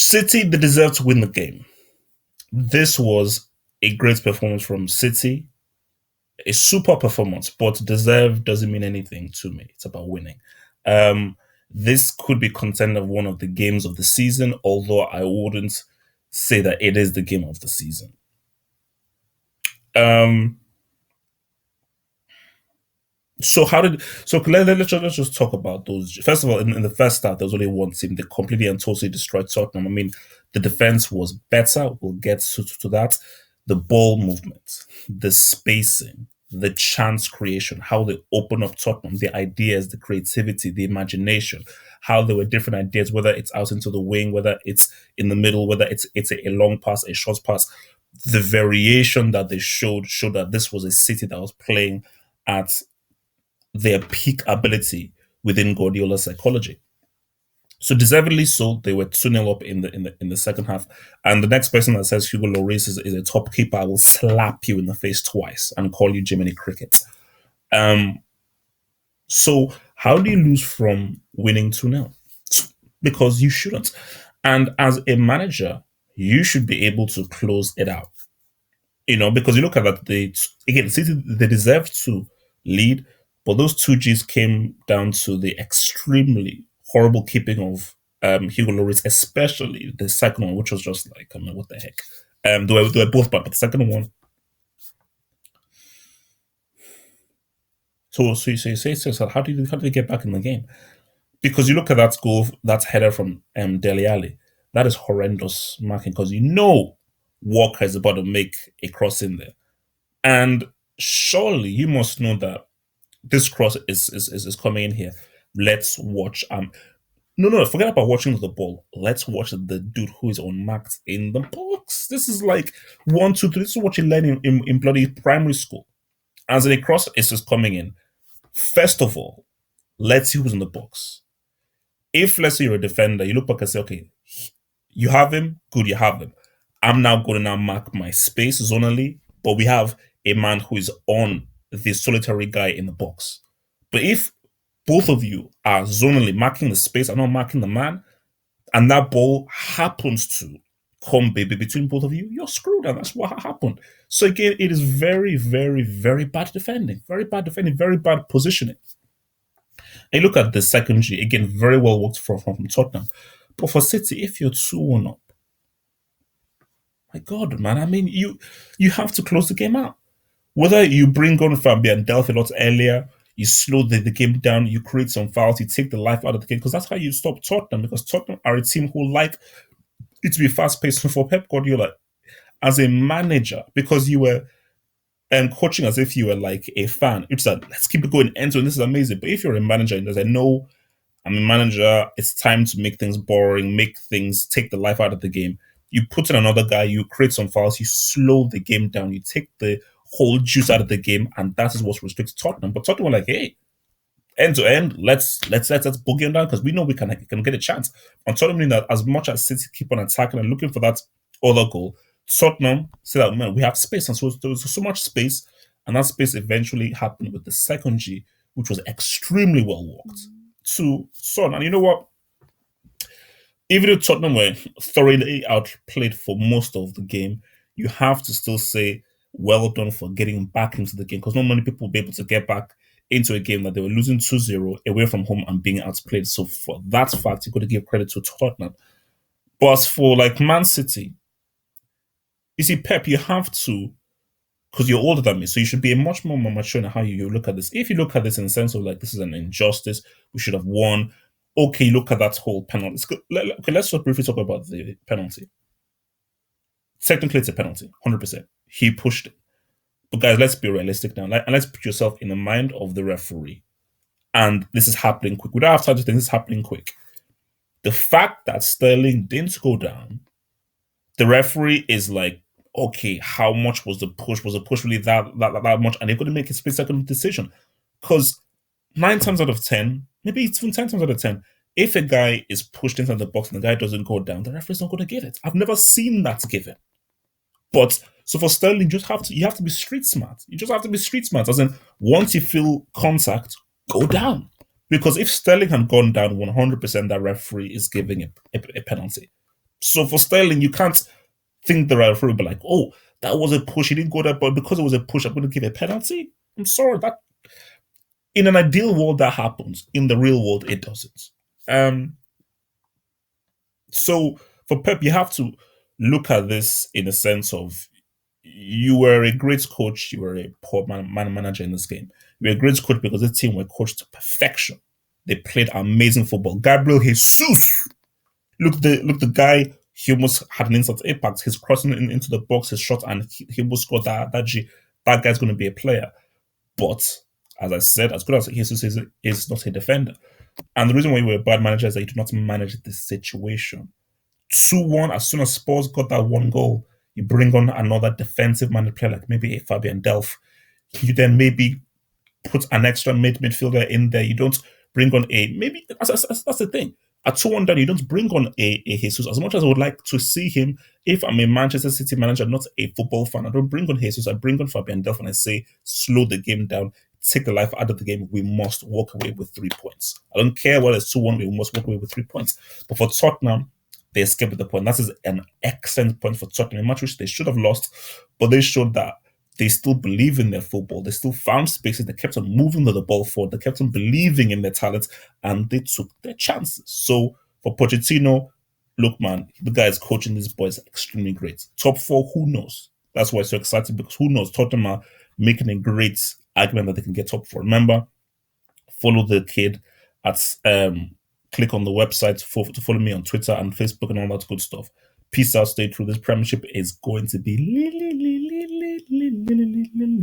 City, they deserve to win the game. This was a great performance from City, a super performance, but deserve doesn't mean anything to me. It's about winning. Um, this could be contender of one of the games of the season, although I wouldn't say that it is the game of the season. Um, let's just talk about those. First of all, in the first half, there was only one team. They completely and totally destroyed Tottenham. I mean, the defense was better. We'll get to that. The ball movement, the spacing, the chance creation, how they open up Tottenham, the ideas, the creativity, the imagination, how there were different ideas, whether it's out into the wing, whether it's in the middle, whether it's a long pass, a short pass. The variation that they showed that this was a city that was playing at their peak ability within Guardiola's psychology. So deservedly so, they were 2-0 up in the second half. And the next person that says Hugo Lloris is a top keeper, I will slap you in the face twice and call you Jiminy Cricket. Um, so how do you lose from winning 2-0? Because you shouldn't. And as a manager, you should be able to close it out. Because you look at that, again, City, they deserve to lead, but those two Gs came down to the extremely horrible keeping of Hugo Lloris, especially the second one, which was just like, I mean, what the heck? They were both bad, but the second one. So you say to yourself, how do they get back in the game? Because you look at that goal, that header from Dele Alli, that is horrendous marking because Walker is about to make a cross in there. And surely you must know that this cross is coming in here. Let's watch. No, forget about watching the ball. Let's watch the dude who is unmarked in the box. This is like 1, 2, 3. This is what you learn in bloody primary school. As the cross is just coming in, first of all, let's see who's in the box. If let's say you're a defender, you look back and say, okay, you have him, good, you have him. I'm now going to now mark my space zonally, but we have a man who is on the solitary guy in the box. But if both of you are zonally marking the space and not marking the man, and that ball happens to come baby between both of you, you're screwed, and that's what happened. So again, it is very, very, very bad defending, very bad positioning. And look at the second G again, very well worked from Tottenham. But for City, if you're 2-1 up, my God, man, I mean, you have to close the game out. Whether you bring on Fabian Delph a lot earlier, you slow the game down, you create some fouls, you take the life out of the game, because that's how you stop Tottenham, because Tottenham are a team who like it to be fast-paced. For Pep Guardiola, as a manager, because you were coaching as if you were like a fan, it's like, let's keep it going end to end, this is amazing. But if you're a manager and there's like, no, I'm a manager, it's time to make things boring, make things, take the life out of the game. You put in another guy, you create some fouls, you slow the game down, you take the whole juice out of the game, and that is what restricts Tottenham. But Tottenham were like, hey, end to end, let's boogie them down because we know we can get a chance. And Tottenham mean that as much as City keep on attacking and looking for that other goal, Tottenham say that man, we have space, and so there was so much space, and that space eventually happened with the second G, which was extremely well worked to Son. And you know what? Even if Tottenham were thoroughly outplayed for most of the game, you have to still say well done for getting back into the game, because not many people will be able to get back into a game that they were losing 2-0 away from home and being outplayed. So for that fact, you got to give credit to Tottenham. But as for like Man City, you see, Pep, you have to, because you're older than me, so you should be much more mature in how you look at this. If you look at this in the sense of like, this is an injustice, we should have won. Okay, look at that whole penalty. Okay, let's just briefly talk about the penalty. Technically, it's a penalty, 100%. He pushed it. But guys, let's be realistic now. And let's put yourself in the mind of the referee. And this is happening quick. We don't have time to think this is happening quick. The fact that Sterling didn't go down, the referee is like, okay, how much was the push? Was the push really that much? And they're going to make a split-second decision. Because 9 times out of 10, maybe it's even 10 times out of 10, if a guy is pushed inside the box and the guy doesn't go down, the referee's not going to give it. I've never seen that given. But so for Sterling, you have to be street smart. You just have to be street smart. As in, once you feel contact, go down. Because if Sterling had gone down 100%, that referee is giving a penalty. So for Sterling, you can't think the referee will be like, oh, that was a push. He didn't go there, but because it was a push, I'm going to give a penalty. I'm sorry. That in an ideal world that happens. In the real world, it doesn't. Um, so for Pep, you have to look at this in a sense of you were a great coach, you were a poor manager in this game. You were a great coach because the team were coached to perfection. They played amazing football. Gabriel Jesus, look the guy. He almost had an instant impact. He's crossing into the box, his shot, and he almost scored that G. That guy's going to be a player. But as I said, as good as Jesus is not a defender. And the reason why you were a bad manager is that you do not manage the situation. 2-1, as soon as Spurs got that one goal, you bring on another defensive minded player like maybe a Fabian Delph. You then maybe put an extra midfielder in there. You don't bring on a maybe that's the thing. At 2-1 down, you don't bring on a Jesus. As much as I would like to see him, if I'm a Manchester City manager, not a football fan, I don't bring on Jesus. I bring on Fabian Delph and I say, slow the game down, take the life out of the game. We must walk away with 3 points. I don't care whether it's 2-1, we must walk away with 3 points. But for Tottenham, they escaped with the point. That is an excellent point for Tottenham, a match which they should have lost, but they showed that they still believe in their football. They still found spaces. They kept on moving the ball forward. They kept on believing in their talent, and they took their chances. So for Pochettino, look, man, the guy is coaching these boys extremely great. Top four, who knows? That's why it's so exciting because who knows? Tottenham are making a great argument that they can get top four. Remember, follow the kid at click on the website to follow me on Twitter and Facebook and all that good stuff. Peace out, stay true. This premiership is going to be